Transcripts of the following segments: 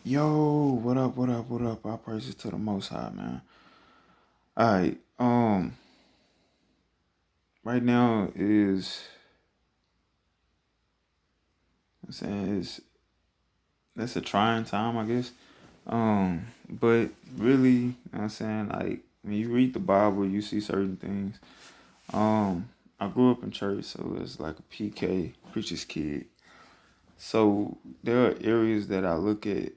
Yo, what up, what up, what up? All praises to the most high, man. Alright, right now is I'm saying is that's a trying time, I guess. But really, you know what I'm saying, like when you read the Bible, you see certain things. I grew up in church, so it's like a PK, preacher's kid. So there are areas that I look at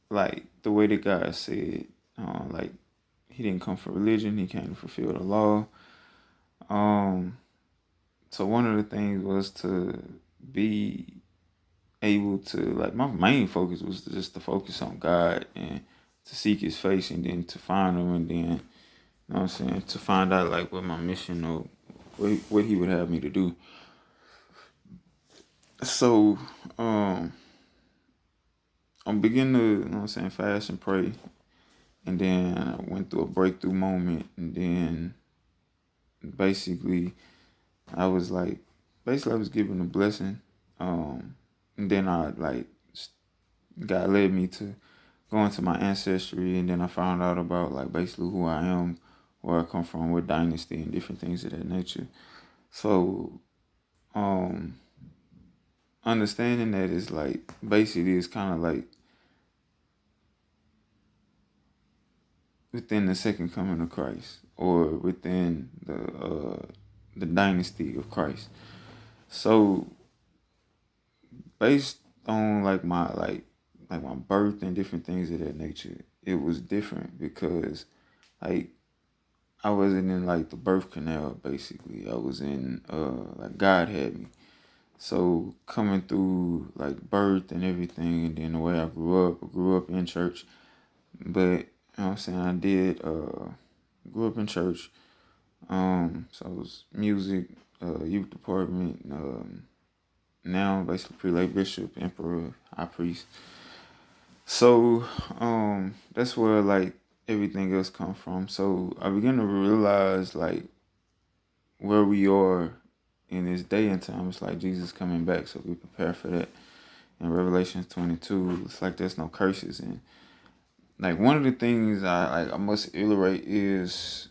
like the way that God said, like he didn't come for religion, he came to fulfill the law. Um, so one of the things was to be able to like my main focus was just to focus on God and to seek His face and then to find Him and then you know what I'm saying to find out like what my mission or what He would have me to do. So I'm beginning to you know what I'm saying fast and pray and then I went through a breakthrough moment and then basically I was like basically I was given a blessing. And then I like God led me to go into my ancestry, and then I found out about like basically who I am, where I come from, what dynasty, and different things of that nature. So, um, understanding that is like basically it's kind of like within the second coming of Christ, or within the dynasty of Christ. So, based on like my birth and different things of that nature, it was different because like I wasn't in like the birth canal basically. I was in like God had me. So coming through like birth and everything and then the way I grew up in church. But you know what I'm saying, I did grew up in church. So it was music, youth department, now basically prelate bishop, emperor, high priest. So that's where like everything else come from. So I began to realize like where we are in this day and time. It's like Jesus coming back, so we prepare for that. In Revelation 22, it's like there's no curses. And like one of the things I must iterate is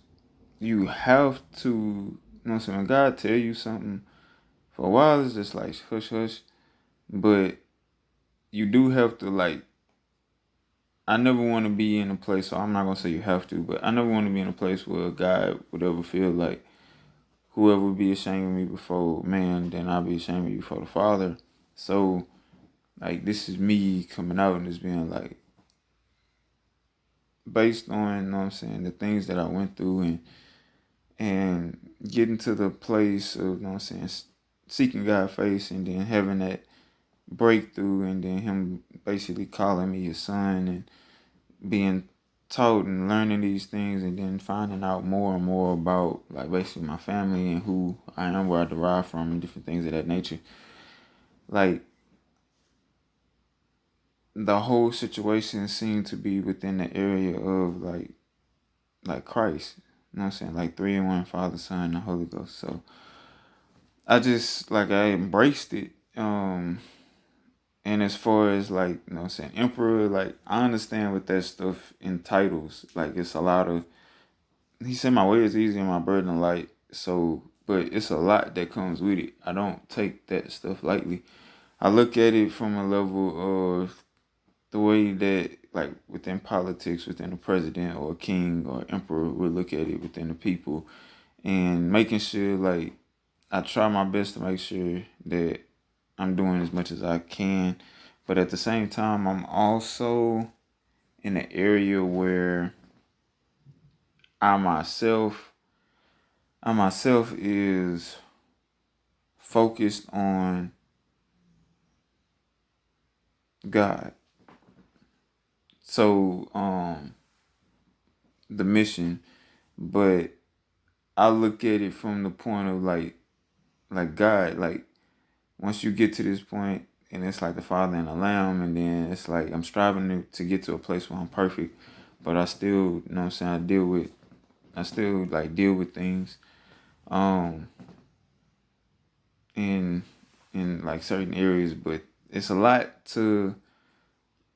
you have to, you know what I'm saying, when God tell you something, for a while it's just like hush hush, but you do have to like, I never want to be in a place, so I'm not going to say you have to, but I never want to be in a place where God would ever feel like whoever be ashamed of me before man, then I'll be ashamed of you before the Father. So, like, this is me coming out and just being like, based on, you know what I'm saying, the things that I went through and getting to the place of, you know what I'm saying, seeking God's face and then having that breakthrough and then Him basically calling me His son and being taught and learning these things and then finding out more and more about like basically my family and who I am, where I derive from and different things of that nature. Like the whole situation seemed to be within the area of like Christ. You know what I'm saying? Like three in one, Father, Son, and the Holy Ghost. So I just like I embraced it. And as far as like, you know what I'm saying, Emperor, like I understand what that stuff entitles. Like it's a lot of he said my way is easy and my burden light. So but it's a lot that comes with it. I don't take that stuff lightly. I look at it from a level of the way that like within politics, within a president or a king or emperor would look at it within the people and making sure like I try my best to make sure that I'm doing as much as I can. But at the same time I'm also in an area where I myself I myself is focused on God. So the mission, but I look at it from the point of like God, like once you get to this point and it's like the Father and the Lamb and then it's like I'm striving to get to a place where I'm perfect, but I still, you know what I'm saying, I still like deal with things um in like certain areas, but it's a lot to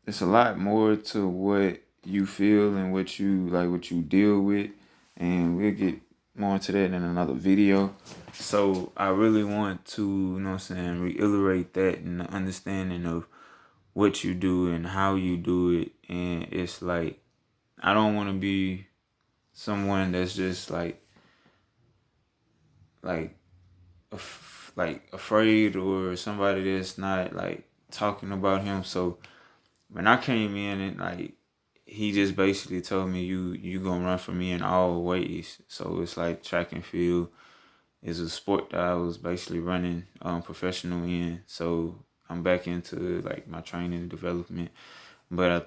it's a lot more to what you feel and what you deal with, and we'll get more into that in another video. So I really want to, reiterate that and the understanding of what you do and how you do it. And it's like, I don't want to be someone that's just like afraid, or somebody that's not like talking about him. So when I came in, and he just basically told me, you gonna run for me in all ways. So it's like track and field is a sport that I was basically running professional in. So I'm back into like my training and development, but I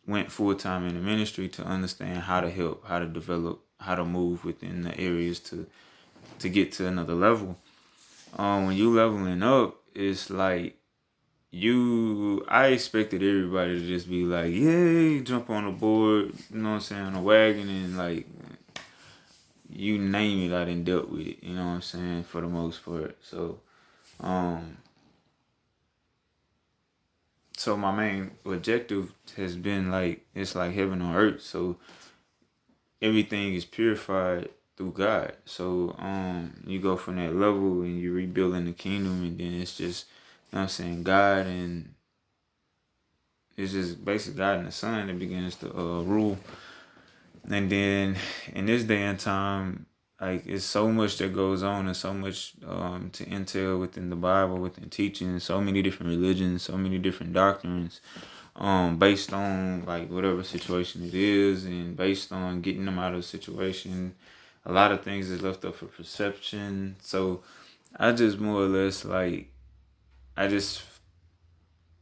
went full time in the ministry to understand how to help, how to develop, how to move within the areas to get to another level. When you leveling up, it's like I expected everybody to just be like, yay, jump on the board, you know what I'm saying, on a wagon, and like, you name it, I done dealt with it, you know what I'm saying, for the most part. Um, so my main objective has been like, it's like heaven on earth. So everything is purified through God. So you go from that level and you're rebuilding the kingdom, and then it's just, you know what I'm saying, God, and it's just basically God and the Son that begins to rule. And then in this day and time, like, it's so much that goes on, and so much to entail within the Bible, within teaching, so many different religions, so many different doctrines, based on like whatever situation it is, and based on getting them out of the situation. A lot of things is left up for perception. So I just more or less like, I just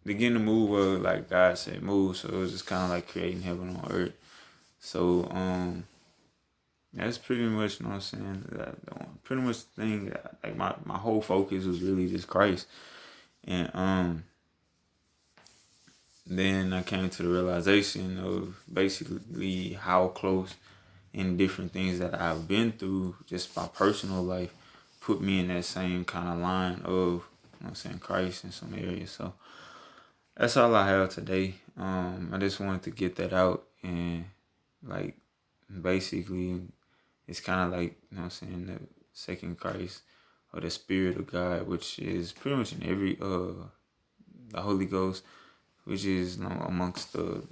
begin to move where like God said move. So it was just kind of like creating heaven on earth. So that's pretty much, you know what I'm saying, pretty much the thing that, like, my whole focus was really just Christ. And then I came to the realization of basically how close in different things that I've been through, just my personal life, put me in that same kind of line of, you know what I'm saying, Christ in some areas. So that's all I have today. I just wanted to get that out, and like, basically it's kind of like, you know what I'm saying, the second Christ, or the Spirit of God, which is pretty much in every the Holy Ghost, which is, you know, amongst the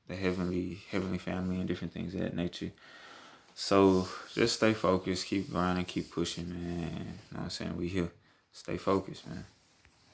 heavenly family and different things of that nature. So just stay focused, keep grinding, keep pushing, man. You know what I'm saying? We here. Stay focused, man.